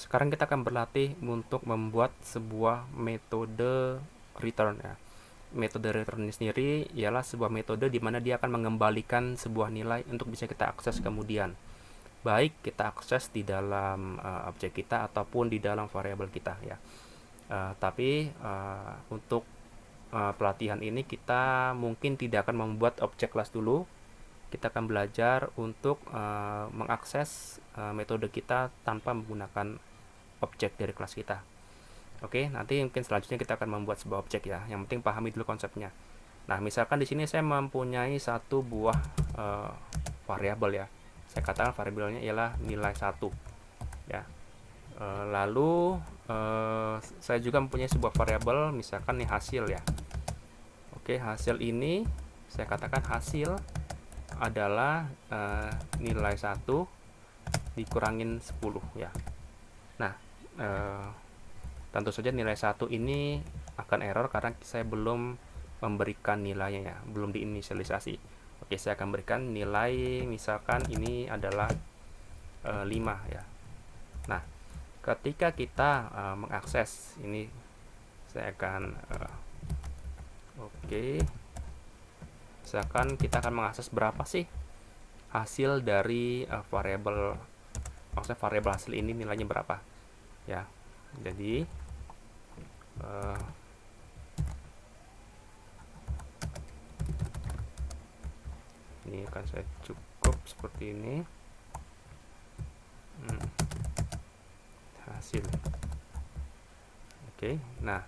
sekarang kita akan berlatih untuk membuat sebuah metode return ya. Metode return ini sendiri ialah sebuah metode di mana dia akan mengembalikan sebuah nilai untuk bisa kita akses kemudian. Baik kita akses di dalam objek kita ataupun di dalam variabel kita ya. Tapi untuk pelatihan ini kita mungkin tidak akan membuat objek kelas dulu. Kita akan belajar untuk mengakses metode kita tanpa menggunakan objek dari kelas kita. Oke, nanti mungkin selanjutnya kita akan membuat sebuah objek ya. Yang penting pahami dulu konsepnya. Nah, misalkan di sini saya mempunyai satu buah variabel ya. Saya katakan variabelnya ialah nilai 1 ya. Lalu saya juga mempunyai sebuah variabel misalkan nih hasil ya. Oke, hasil ini saya katakan hasil adalah nilai 1 dikurangin 10 ya. Nah, tentu saja nilai 1 ini akan error karena saya belum memberikan nilainya ya, belum diinisialisasi. Oke, saya akan berikan nilai misalkan ini adalah 5 ya. Nah, ketika kita mengakses ini saya akan oke, misalkan kita akan mengakses berapa sih hasil dari variabel, maksudnya variabel hasil ini nilainya berapa ya. Jadi ini akan saya cukup seperti ini. Hasil. Oke, nah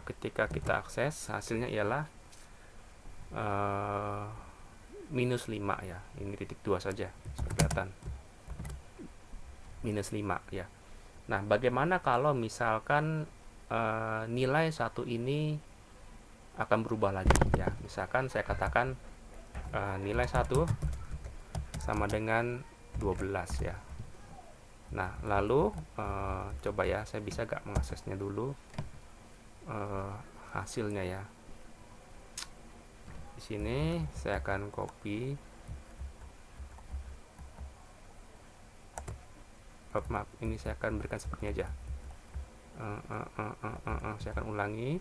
ketika kita akses hasilnya ialah minus 5 ya. Ini titik 2 saja kelihatan minus 5 ya. Nah, bagaimana kalau misalkan nilai 1 ini akan berubah lagi ya. Misalkan saya katakan nilai 1 sama dengan 12 ya. Nah, lalu coba ya, saya bisa gak mengaksesnya dulu hasilnya ya. Di sini saya akan copy. Maaf, ini saya akan berikan seperti ini aja. Saya akan ulangi.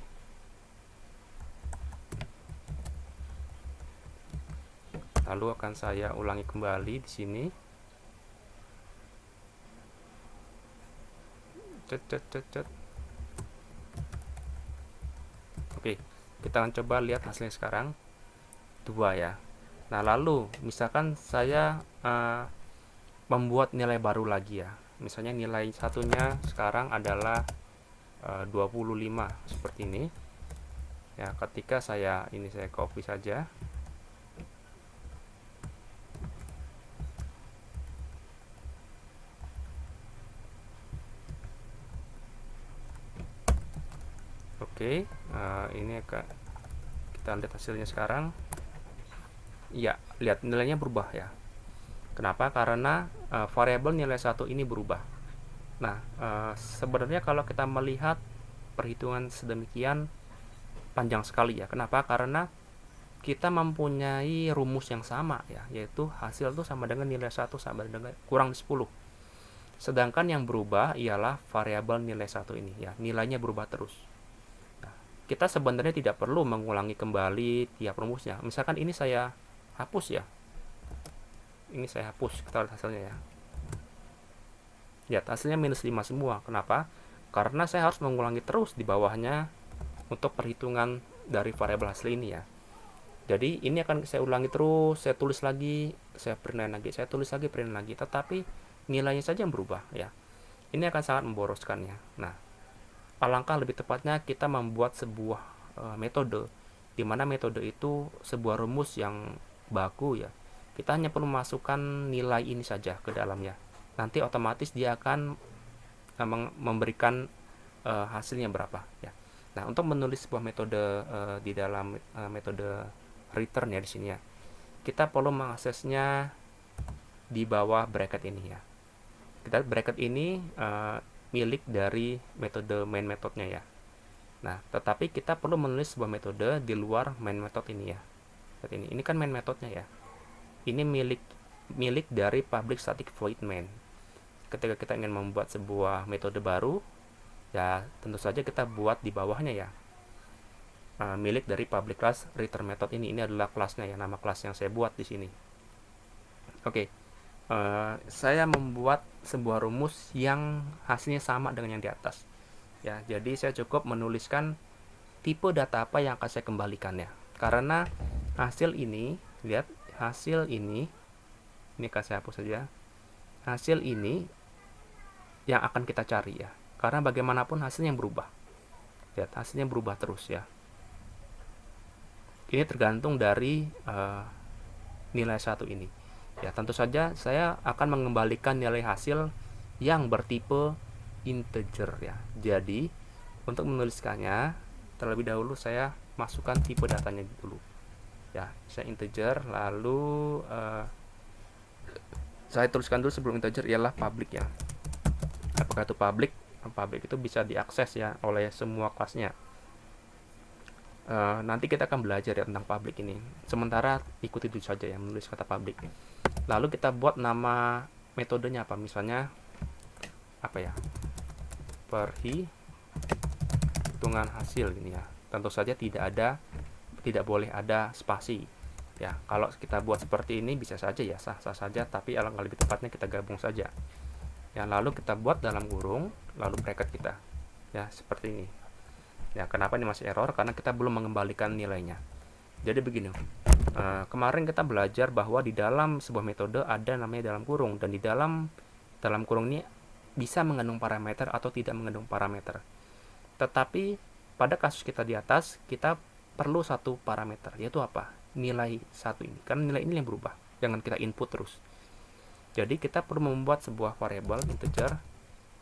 Lalu akan saya ulangi kembali di sini. Oke, kita akan coba lihat hasilnya sekarang 2 ya. Nah, lalu misalkan saya membuat nilai baru lagi ya. Misalnya nilai satunya sekarang adalah 25 seperti ini. Ya, ketika saya copy saja. Oke, ini kita lihat hasilnya sekarang. Ya, lihat nilainya berubah ya. Kenapa? Karena variabel nilai 1 ini berubah. Nah, sebenarnya kalau kita melihat perhitungan sedemikian panjang sekali ya. Kenapa? Karena kita mempunyai rumus yang sama ya, yaitu hasil itu sama dengan nilai 1 sama dengan kurang 10. Sedangkan yang berubah ialah variabel nilai 1 ini ya, nilainya berubah terus. Nah, kita sebenarnya tidak perlu mengulangi kembali tiap rumusnya. Misalkan ini saya hapus ya. Ini saya hapus, kita lihat hasilnya ya. Lihat hasilnya minus 5 semua. Kenapa? Karena saya harus mengulangi terus di bawahnya untuk perhitungan dari variabel hasil ini ya. Jadi ini akan saya ulangi terus, saya tulis lagi, saya print lagi, saya tulis lagi, print lagi. Tetapi nilainya saja yang berubah ya. Ini akan sangat memboroskannya. Nah, alangkah lebih tepatnya kita membuat sebuah metode, di mana metode itu sebuah rumus yang baku ya. Kita hanya perlu memasukkan nilai ini saja ke dalamnya. Nanti otomatis dia akan memberikan hasilnya berapa ya. Nah, untuk menulis sebuah metode di dalam metode return ya di sini ya, kita perlu mengaksesnya di bawah bracket ini ya. Kita bracket ini milik dari metode main methodnya ya. Nah, tetapi kita perlu menulis sebuah metode di luar main method ini ya. Ini kan main methodnya ya. Ini milik dari public static void main. ketika kita ingin membuat sebuah metode baru, ya tentu saja kita buat di bawahnya ya, milik dari public class return method ini. Ini adalah kelasnya ya, nama kelas yang saya buat di sini. Oke, saya membuat sebuah rumus yang hasilnya sama dengan yang di atas. Ya, jadi saya cukup menuliskan tipe data apa yang akan saya kembalikan ya. Karena hasil ini, lihat hasil ini akan saya hapus saja. Hasil ini yang akan kita cari ya. Karena bagaimanapun hasilnya berubah. Lihat, hasilnya berubah terus ya. Ini tergantung dari nilai 1 ini. Ya, tentu saja saya akan mengembalikan nilai hasil yang bertipe integer ya. Jadi, untuk menuliskannya, terlebih dahulu saya masukkan tipe datanya dulu. Ya, saya integer, lalu saya tuliskan dulu sebelum integer ialah public ya. Apakah itu public? Public itu bisa diakses ya oleh semua kelasnya. Nanti kita akan belajar ya tentang public ini. Sementara ikuti dulu saja ya menulis kata public. Lalu kita buat nama metodenya apa? Misalnya apa ya? Perhitungan hasil ini ya. Tentu saja tidak boleh ada spasi. Ya, kalau kita buat seperti ini bisa saja ya sah saja, tapi alangkah lebih tepatnya kita gabung saja. Ya, lalu kita buat dalam kurung, lalu bracket kita. Ya, seperti ini. Ya, kenapa ini masih error? Karena kita belum mengembalikan nilainya. Jadi begini, kemarin kita belajar bahwa di dalam sebuah metode ada namanya dalam kurung, dan di dalam kurung ini bisa mengandung parameter atau tidak mengandung parameter. Tetapi pada kasus kita di atas, kita perlu satu parameter, yaitu apa? Nilai 1 ini. Karena nilai ini yang berubah, jangan kita input terus. Jadi kita perlu membuat sebuah variabel integer.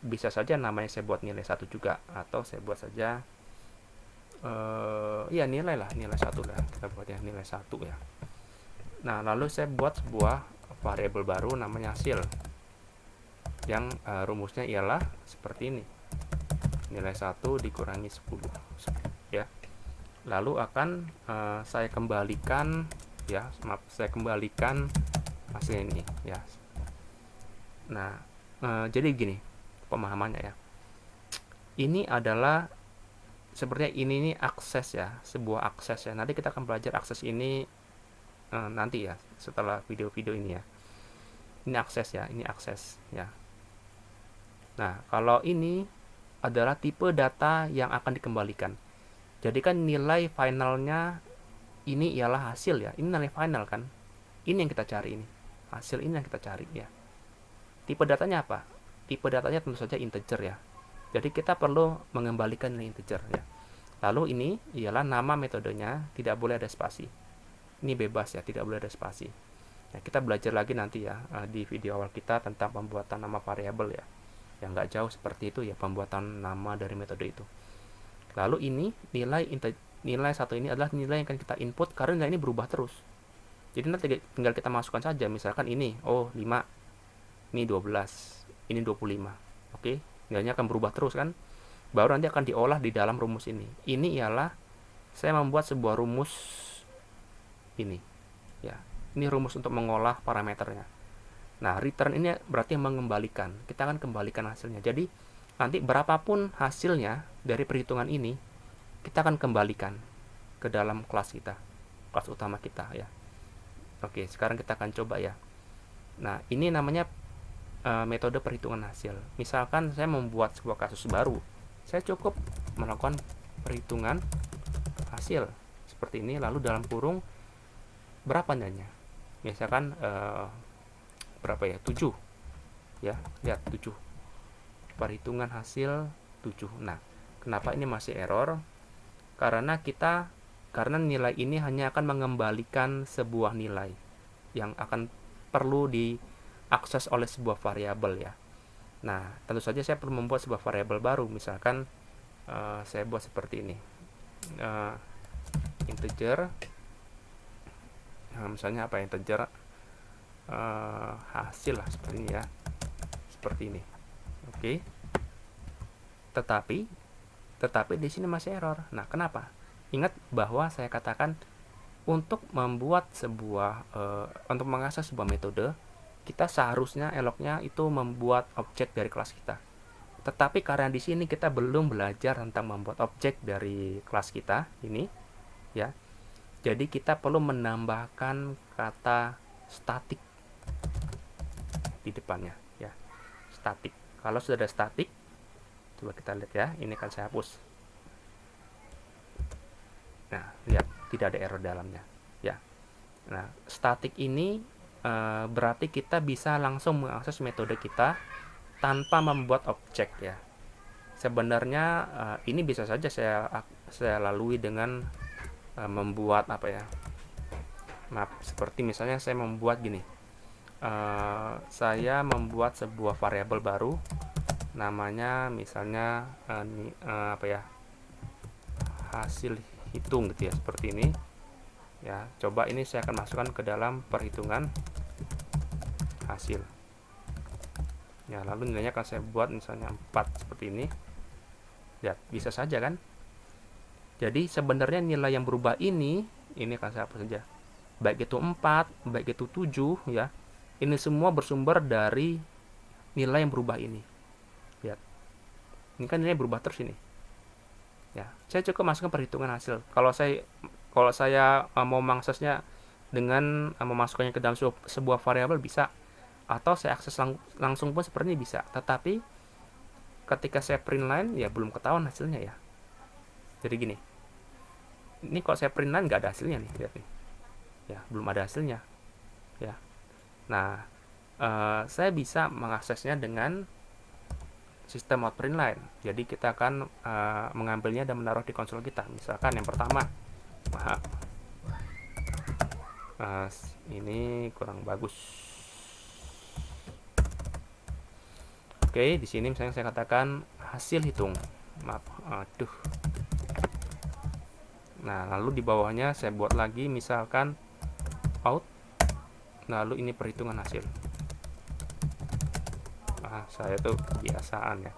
Bisa saja namanya saya buat nilai 1 juga, atau saya buat saja ya nilai 1 lah, kita buat ya nilai 1 ya. Nah, lalu saya buat sebuah variabel baru namanya hasil, yang rumusnya ialah seperti ini, nilai 1 dikurangi 10 ya. Lalu akan saya kembalikan ya, saya kembalikan hasil ini ya. Nah, jadi gini pemahamannya ya, ini adalah sepertinya ini akses ya, sebuah akses ya. Nanti kita akan belajar akses ini nanti ya, setelah video-video ini ya. Ini akses ya, ini akses ya. Nah, kalau ini adalah tipe data yang akan dikembalikan. Jadi kan nilai finalnya ini ialah hasil ya. Ini nilai final kan. Ini yang kita cari ini. Hasil ini yang kita cari ya. Tipe datanya apa? Tipe datanya tentu saja integer ya. Jadi kita perlu mengembalikan nilai integer ya. Lalu ini ialah nama metodenya, tidak boleh ada spasi. Ini bebas ya, tidak boleh ada spasi. Nah, kita belajar lagi nanti ya di video awal kita tentang pembuatan nama variabel ya. Yang nggak jauh seperti itu ya, pembuatan nama dari metode itu. Lalu ini nilai 1 ini adalah nilai yang akan kita input karena nilai ini berubah terus. Jadi nanti tinggal kita masukkan saja, misalkan ini 5, ini 12, ini 25. Oke, nilainya akan berubah terus kan. Baru nanti akan diolah di dalam rumus ini. Ini ialah saya membuat sebuah rumus ini ya. Ini rumus untuk mengolah parameternya. Nah, return ini berarti mengembalikan. Kita akan kembalikan hasilnya. Jadi nanti berapapun hasilnya dari perhitungan ini, kita akan kembalikan ke dalam kelas kita, kelas utama kita ya. Oke, sekarang kita akan coba ya. Nah, ini namanya metode perhitungan hasil. Misalkan saya membuat sebuah kasus baru, saya cukup melakukan perhitungan hasil seperti ini, lalu dalam kurung berapa nilainya. Misalkan berapa ya? 7 ya, lihat 7, perhitungan hasil 7. Nah, kenapa ini masih error? Karena nilai ini hanya akan mengembalikan sebuah nilai yang akan perlu diakses oleh sebuah variabel ya. Nah, tentu saja saya perlu membuat sebuah variabel baru. Misalkan saya buat seperti ini, integer. Nah, misalnya apa integer hasil lah, seperti ini ya, seperti ini. Oke. Tetapi di sini masih error. Nah, kenapa? Ingat bahwa saya katakan untuk membuat sebuah untuk mengakses sebuah metode, kita seharusnya eloknya itu membuat objek dari kelas kita. Tetapi karena di sini kita belum belajar tentang membuat objek dari kelas kita ini, ya. Jadi kita perlu menambahkan kata static di depannya, ya. Static. Kalau sudah ada static, coba kita lihat ya. Ini akan saya hapus. Nah, lihat tidak ada error dalamnya, ya. Nah, static ini berarti kita bisa langsung mengakses metode kita tanpa membuat objek, ya. Sebenarnya ini bisa saja saya lalui dengan membuat apa ya, maaf, seperti misalnya saya membuat gini, saya membuat sebuah variabel baru namanya misalnya apa ya, hasil hitung gitu ya, seperti ini ya. Coba ini saya akan masukkan ke dalam perhitungan hasil ya, lalu nilainya akan saya buat misalnya 4 seperti ini ya, bisa saja kan. Jadi sebenarnya nilai yang berubah ini akan saya hapus saja. Baik itu 4, baik itu 7 ya. Ini semua bersumber dari nilai yang berubah ini. Lihat. Ini kan nilai berubah terus ini. Ya, saya cukup masukkan perhitungan hasil. Kalau saya mau mengaksesnya dengan memasukkannya ke dalam sebuah variabel bisa, atau saya akses langsung pun seperti ini bisa. Tetapi ketika saya print line ya belum ketahuan hasilnya ya. Jadi gini. Ini kalau saya print line nggak ada hasilnya nih, lihat nih. Ya, belum ada hasilnya. Ya. Nah, saya bisa mengaksesnya dengan sistem outprint line. Jadi kita akan mengambilnya dan menaruh di konsol kita. Misalkan yang pertama, ini kurang bagus. Oke, di sini misalnya saya katakan hasil hitung. Maaf, aduh. Nah, lalu di bawahnya saya buat lagi misalkan out. Lalu ini perhitungan hasil. Saya tuh kebiasaan ya.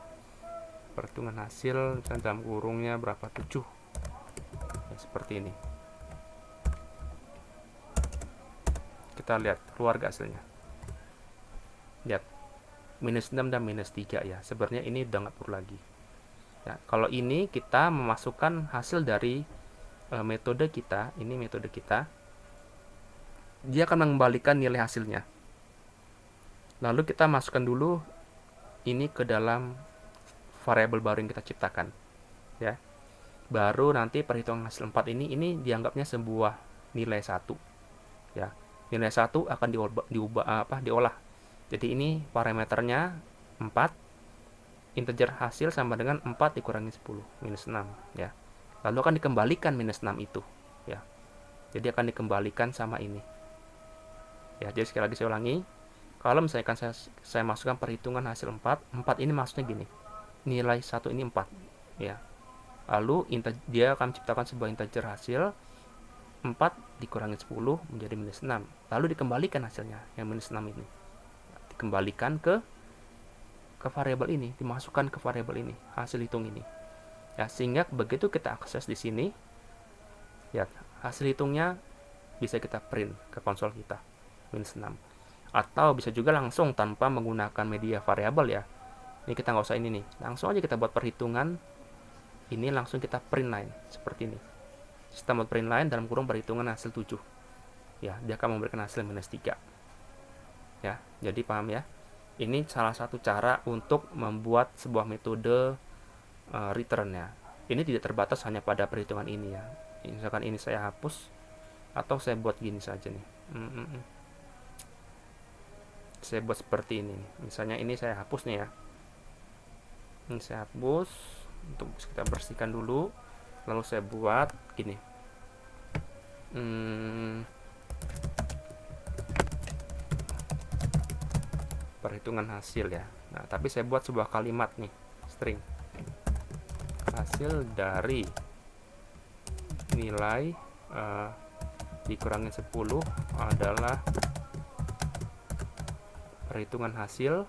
Perhitungan hasil misalnya dalam kurungnya berapa, 7. Ya, seperti ini. Kita lihat keluar gak hasilnya. Lihat. Minus 6 dan minus 3 ya. Sebenarnya ini udah nggak perlu lagi. Ya, kalau ini kita memasukkan hasil dari metode kita, ini metode kita, dia akan mengembalikan nilai hasilnya. Lalu kita masukkan dulu ini ke dalam variabel baru yang kita ciptakan, ya. Baru nanti perhitungan hasil 4 ini dianggapnya sebuah nilai 1, ya. Nilai 1 akan diolah. Jadi ini parameternya 4, integer hasil sama dengan 4 dikurangi 10, minus 6, ya. Lalu akan dikembalikan minus 6 itu, ya. Jadi akan dikembalikan sama ini. Ya, jadi sekali lagi saya ulangi. Kalau misalkan saya masukkan perhitungan hasil 4 ini maksudnya gini. Nilai 1 ini 4, ya. Lalu dia akan menciptakan sebuah integer hasil 4 dikurangi 10 menjadi minus 6. Lalu dikembalikan hasilnya yang minus 6 ini. Dikembalikan ke variabel ini, dimasukkan ke variabel ini, hasil hitung ini. Ya, sehingga begitu kita akses di sini, ya, hasil hitungnya bisa kita print ke konsol kita, minus 6. Atau bisa juga langsung tanpa menggunakan media variabel ya. Ini kita nggak usah ini nih, langsung aja kita buat perhitungan, ini langsung kita print line, seperti ini. Sistem print line dalam kurung perhitungan hasil 7. Ya, dia akan memberikan hasil minus 3. Ya, jadi paham ya? Ini salah satu cara untuk membuat sebuah metode return ya. Ini tidak terbatas hanya pada perhitungan ini ya. Misalkan ini saya hapus atau saya buat gini saja nih. Saya buat seperti ini. Misalnya ini saya hapus nih ya. Ini saya hapus untuk kita bersihkan dulu. Lalu saya buat gini. Perhitungan hasil ya. Nah, tapi saya buat sebuah kalimat nih, string. Hasil dari nilai dikurangi 10 adalah perhitungan hasil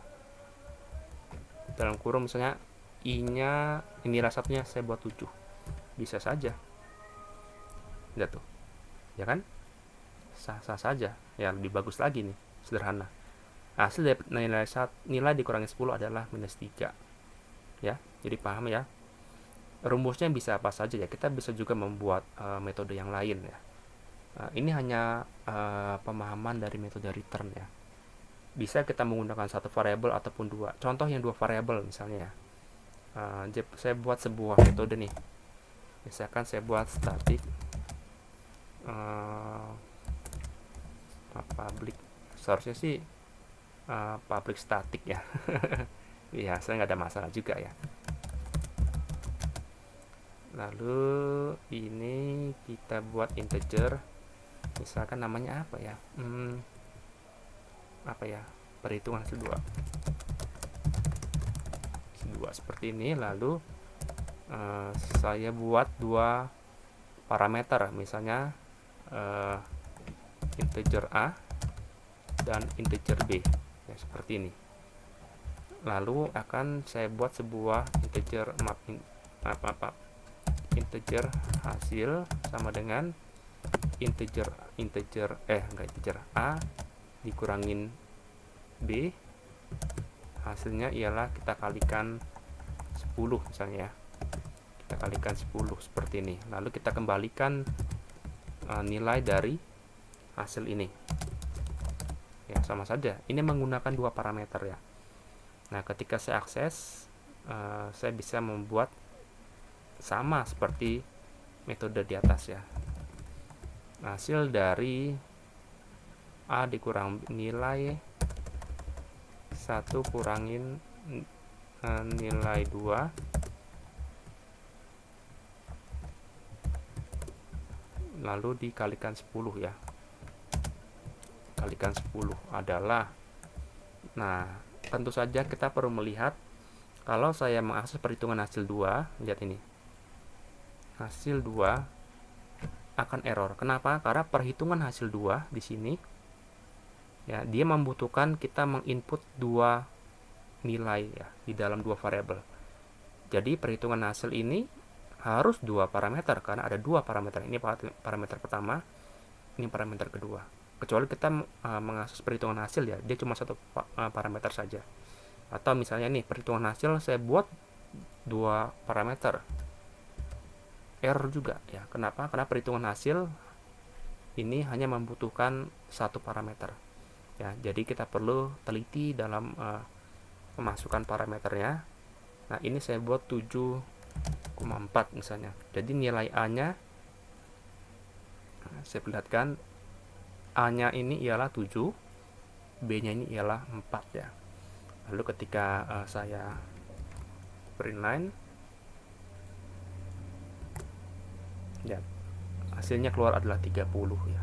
dalam kurung misalnya i-nya nilai satunya saya buat 7. Bisa saja. Lihat tuh. Ya kan? Sah-sah saja. Ya lebih bagus lagi nih, sederhana. Hasil dari nilai dikurangi 10 adalah minus 3. Ya, jadi paham ya. Rumusnya bisa apa saja ya. Kita bisa juga membuat metode yang lain ya. Ini hanya pemahaman dari metode return ya. Bisa kita menggunakan satu variabel ataupun dua. Contoh yang dua variabel misalnya ya. Saya buat sebuah metode nih. Misalkan saya buat static public, seharusnya sih public static ya. Ya, saya nggak ada masalah juga ya. Lalu ini kita buat integer, misalkan namanya apa ya, perhitungan hasil 2 seperti ini. Lalu saya buat dua parameter, misalnya integer A dan integer B ya, seperti ini. Lalu akan saya buat sebuah integer integer hasil sama dengan integer A dikurangin B, hasilnya ialah kita kalikan 10 misalnya ya. Kita kalikan 10 seperti ini. Lalu kita kembalikan nilai dari hasil ini. Ya, sama saja. Ini menggunakan dua parameter ya. Nah, ketika saya akses, saya bisa membuat sama seperti metode di atas ya. Hasil dari A dikurang nilai 1 kurangin nilai 2 lalu dikalikan 10 ya. Kalikan 10 adalah, nah tentu saja kita perlu melihat kalau saya mengakses perhitungan hasil 2, lihat ini. Hasil 2 akan error. Kenapa? Karena perhitungan hasil 2 di sini ya, dia membutuhkan kita menginput dua nilai ya di dalam dua variabel. Jadi perhitungan hasil ini harus dua parameter karena ada dua parameter. Ini parameter pertama, ini parameter kedua. Kecuali kita mengakses perhitungan hasil ya, dia cuma satu parameter saja. Atau misalnya nih, perhitungan hasil saya buat dua parameter, error juga ya. Kenapa? Karena perhitungan hasil ini hanya membutuhkan satu parameter ya. Jadi kita perlu teliti dalam memasukkan parameternya. Nah, ini saya buat 7,4 misalnya. Jadi nilai A nya, saya perlihatkan, A nya ini ialah 7, B nya ini ialah 4 ya. Lalu ketika saya print line ya, hasilnya keluar adalah 30 ya.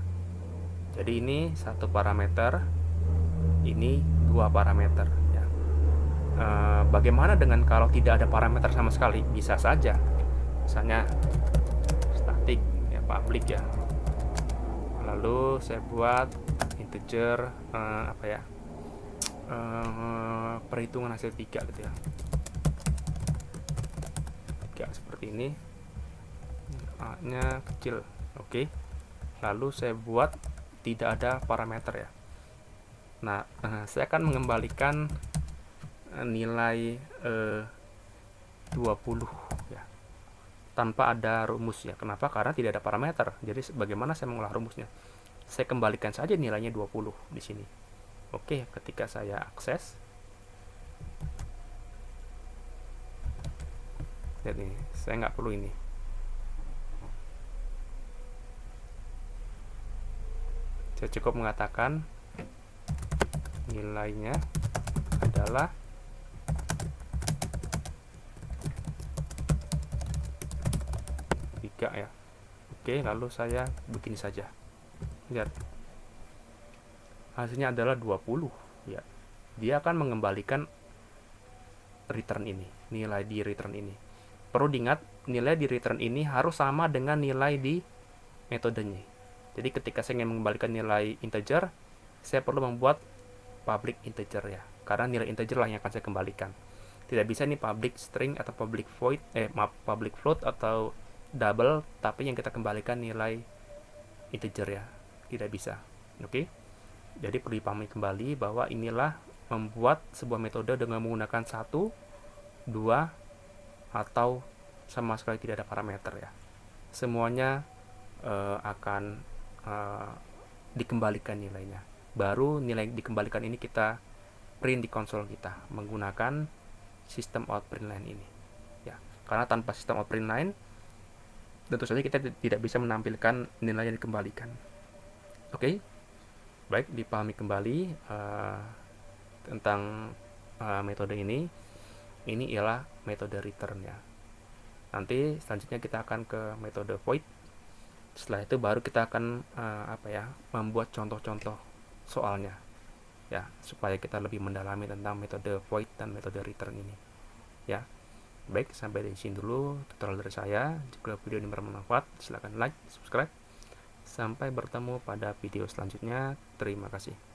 Jadi ini satu parameter, ini dua parameter ya. Bagaimana dengan kalau tidak ada parameter sama sekali? Bisa saja, misalnya static ya, public ya. Lalu saya buat integer perhitungan hasil 3 gitu ya. 3 seperti ini. A nya kecil. Oke. Lalu saya buat tidak ada parameter ya. Nah, saya akan mengembalikan nilai 20 ya, tanpa ada rumus ya. Kenapa? Karena tidak ada parameter. Jadi bagaimana saya mengolah rumusnya? Saya kembalikan saja nilainya 20 di sini. Oke, ketika saya akses, lihat ini, saya nggak perlu ini. Saya cukup mengatakan nilainya adalah ya. Oke, lalu saya begini saja. Lihat. Hasilnya adalah 20 ya. Dia akan mengembalikan return ini, nilai di return ini. Perlu diingat, nilai di return ini harus sama dengan nilai di metodenya. Jadi ketika saya ingin mengembalikan nilai integer, saya perlu membuat public integer ya. Karena nilai integer lah yang akan saya kembalikan. Tidak bisa nih public string atau public void, public float atau double, tapi yang kita kembalikan nilai integer ya. Tidak bisa. Oke. Jadi perlu dipahami kembali bahwa inilah membuat sebuah metode dengan menggunakan 1, 2, atau sama sekali tidak ada parameter ya. Semuanya akan dikembalikan nilainya. Baru nilai dikembalikan ini kita print di konsol kita menggunakan sistem outPrintLine ini. Ya, karena tanpa sistem outPrintLine tentu saja kita tidak bisa menampilkan nilai yang dikembalikan. Oke, baik, dipahami kembali tentang metode ini. Ini ialah metode return ya. Nanti selanjutnya kita akan ke metode void. Setelah itu baru kita akan membuat contoh-contoh soalnya ya, supaya kita lebih mendalami tentang metode void dan metode return ini ya. Baik, sampai di sini dulu tutorial dari saya. Jika video ini bermanfaat, silahkan like, subscribe. Sampai bertemu pada video selanjutnya. Terima kasih.